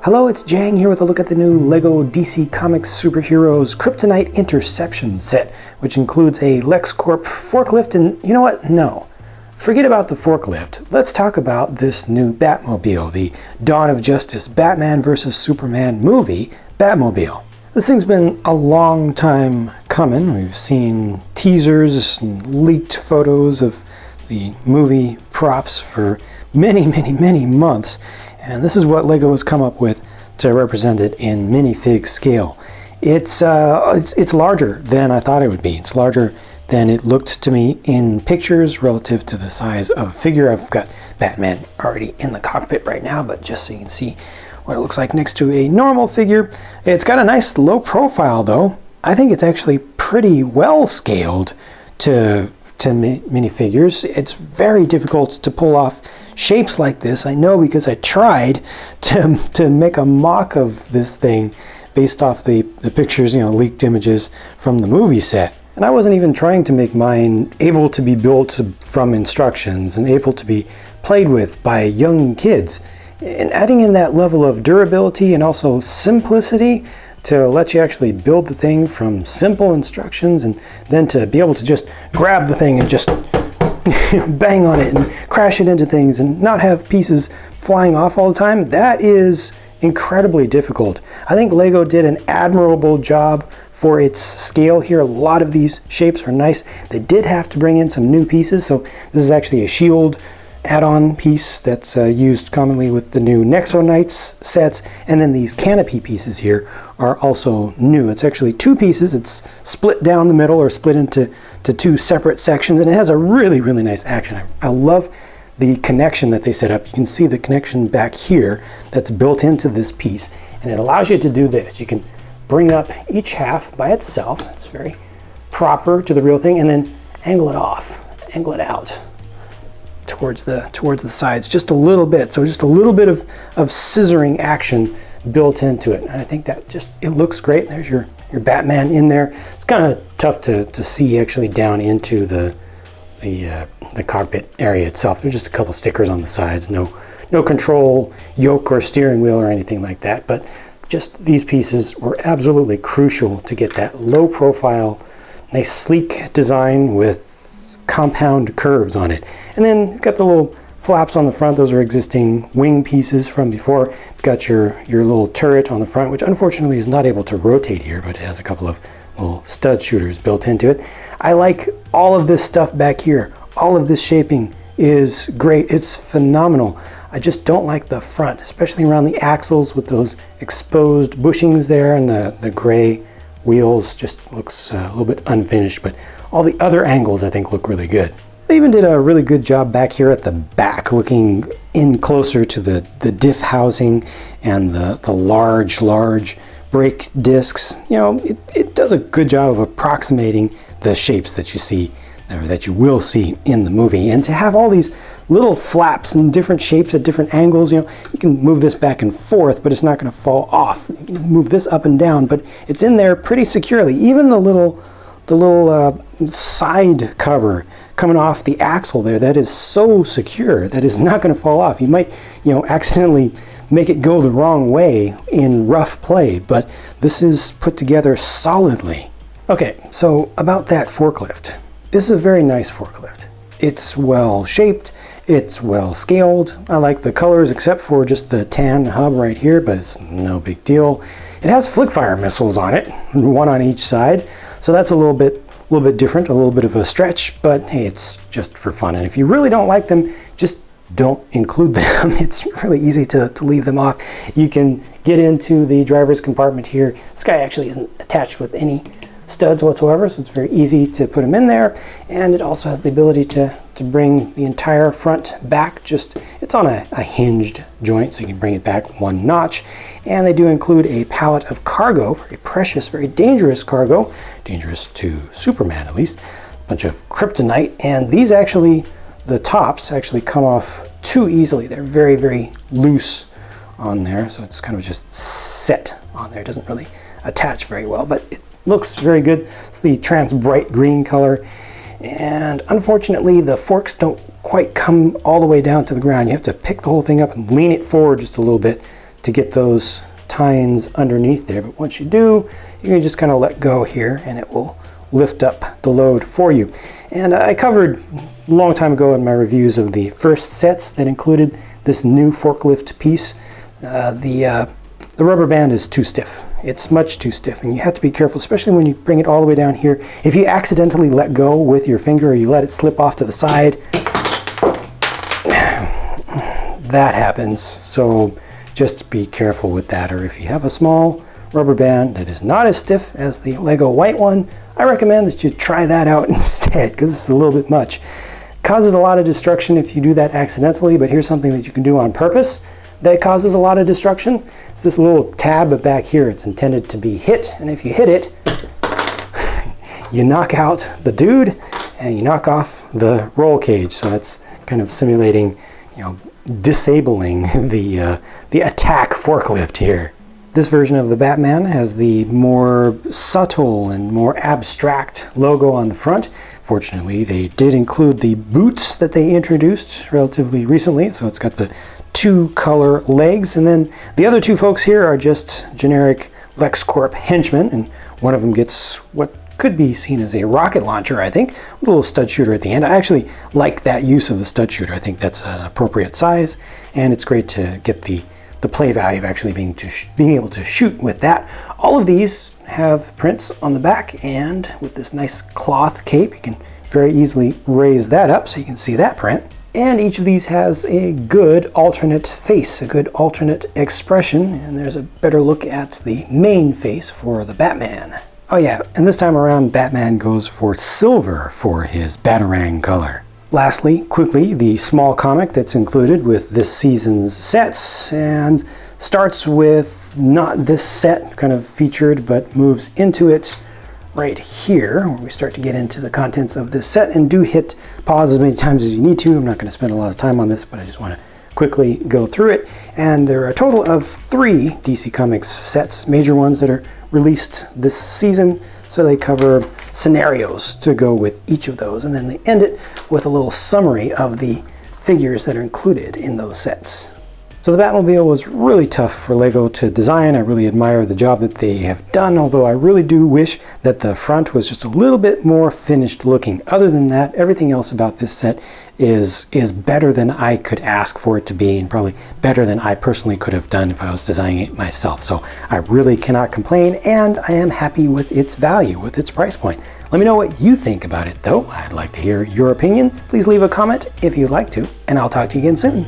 Hello, it's Jang here with a look at the new LEGO DC Comics Superheroes Kryptonite Interception set, which includes a LexCorp forklift and, you know what? No. Forget about the forklift. Let's talk about this new Batmobile, the Dawn of Justice Batman vs. Superman movie, Batmobile. This thing's been a long time coming. We've seen teasers and leaked photos of the movie props for many months. And this is what LEGO has come up with to represent it in minifig scale. It's larger than I thought it would be. It's larger than it looked to me in pictures relative to the size of a figure. I've got Batman already in the cockpit right now, but just so you can see what it looks like next to a normal figure. It's got a nice low profile though. I think it's actually pretty well scaled to minifigures. It's very difficult to pull off shapes like this. I know because I tried to make a mock of this thing based off the pictures, leaked images from the movie set. And I wasn't even trying to make mine able to be built from instructions and able to be played with by young kids. And adding in that level of durability and also simplicity to let you actually build the thing from simple instructions, and then to be able to just grab the thing and just bang on it and crash it into things and not have pieces flying off all the time, that is incredibly difficult. I think LEGO did an admirable job for its scale here. A lot of these shapes are nice. They did have to bring in some new pieces, so this is actually a shield add-on piece that's used commonly with the new Nexo Knights sets, and then these canopy pieces here are also new. It's actually two pieces. It's split down the middle or split into two separate sections, and it has a really nice action. I love the connection that they set up. You can see the connection back here that's built into this piece, and it allows you to do this. You can bring up each half by itself. It's very proper to the real thing, and then angle it off, angle it out towards the sides just a little bit. So just a little bit of scissoring action built into it. And I think that it looks great. There's your Batman in there. It's kind of tough to see actually down into the cockpit area itself. There's just a couple stickers on the sides. No control yoke or steering wheel or anything like that. But just these pieces were absolutely crucial to get that low profile, nice sleek design with compound curves on it. And then you've got the little flaps on the front. Those are existing wing pieces from before. You've got your little turret on the front, which unfortunately is not able to rotate here, but it has a couple of little stud shooters built into it. I like all of this stuff back here. All of this shaping is great. It's phenomenal. I just don't like the front, especially around the axles with those exposed bushings there, and the gray wheels just looks a little bit unfinished, but all the other angles I think look really good. They even did a really good job back here at the back, looking in closer to the diff housing and the large brake discs. It does a good job of approximating the shapes that you see, or that you will see in the movie. And to have all these little flaps in different shapes at different angles, you can move this back and forth, but it's not going to fall off. You can move this up and down, but it's in there pretty securely. Even the little side cover coming off the axle there, that is so secure that is not going to fall off. You might accidentally make it go the wrong way in rough play, but this is put together solidly. Okay, so about that forklift. This is a very nice forklift. It's well shaped, it's well scaled. I like the colors except for just the tan hub right here, but it's no big deal. It has flick fire missiles on it, one on each side. So that's a little bit different, a little bit of a stretch, but hey, it's just for fun. And if you really don't like them, just don't include them. It's really easy to leave them off. You can get into the driver's compartment here. This guy actually isn't attached with any studs whatsoever, so it's very easy to put them in there. And it also has the ability to bring the entire front back. It's on a hinged joint, so you can bring it back one notch. And they do include a pallet of cargo, very precious, very dangerous cargo, dangerous to Superman at least, a bunch of kryptonite. And these the tops actually come off too easily. They're very loose on there, so it's kind of just set on there. It doesn't really attach very well, but it looks very good. It's the trans bright green color, and unfortunately the forks don't quite come all the way down to the ground. You have to pick the whole thing up and lean it forward just a little bit to get those tines underneath there, but once you do, you can just kind of let go here and it will lift up the load for you. And I covered a long time ago in my reviews of the first sets that included this new forklift piece. The rubber band is too stiff. It's much too stiff, and you have to be careful, especially when you bring it all the way down here. If you accidentally let go with your finger or you let it slip off to the side, that happens. So just be careful with that. Or if you have a small rubber band that is not as stiff as the Lego white one, I recommend that you try that out instead, because it's a little bit much. Causes a lot of destruction if you do that accidentally, but here's something that you can do on purpose that causes a lot of destruction. It's this little tab back here. It's intended to be hit, and if you hit it, you knock out the dude and you knock off the roll cage. So that's kind of simulating, you know, disabling the attack forklift here. This version of the Batman has the more subtle and more abstract logo on the front. Fortunately, they did include the boots that they introduced relatively recently, so it's got the 2 color legs, and then the other 2 folks here are just generic LexCorp henchmen, and one of them gets what could be seen as a rocket launcher, I think, with a little stud shooter at the end. I actually like that use of the stud shooter. I think that's an appropriate size, and it's great to get the play value of actually being able to shoot with that. All of these have prints on the back, and with this nice cloth cape, you can very easily raise that up so you can see that print. And each of these has a good alternate face, a good alternate expression, and there's a better look at the main face for the Batman. Oh yeah, and this time around Batman goes for silver for his Batarang color. Lastly, quickly, the small comic that's included with this season's sets, and starts with not this set kind of featured, but moves into it right here, where we start to get into the contents of this set, and do hit pause as many times as you need to. I'm not going to spend a lot of time on this, but I just want to quickly go through it. And there are a total of 3 DC Comics sets, major ones that are released this season. So they cover scenarios to go with each of those, and then they end it with a little summary of the figures that are included in those sets. So the Batmobile was really tough for Lego to design. I really admire the job that they have done, although I really do wish that the front was just a little bit more finished looking. Other than that, everything else about this set is better than I could ask for it to be, and probably better than I personally could have done if I was designing it myself. So I really cannot complain, and I am happy with its value, with its price point. Let me know what you think about it though. I'd like to hear your opinion. Please leave a comment if you'd like to, and I'll talk to you again soon.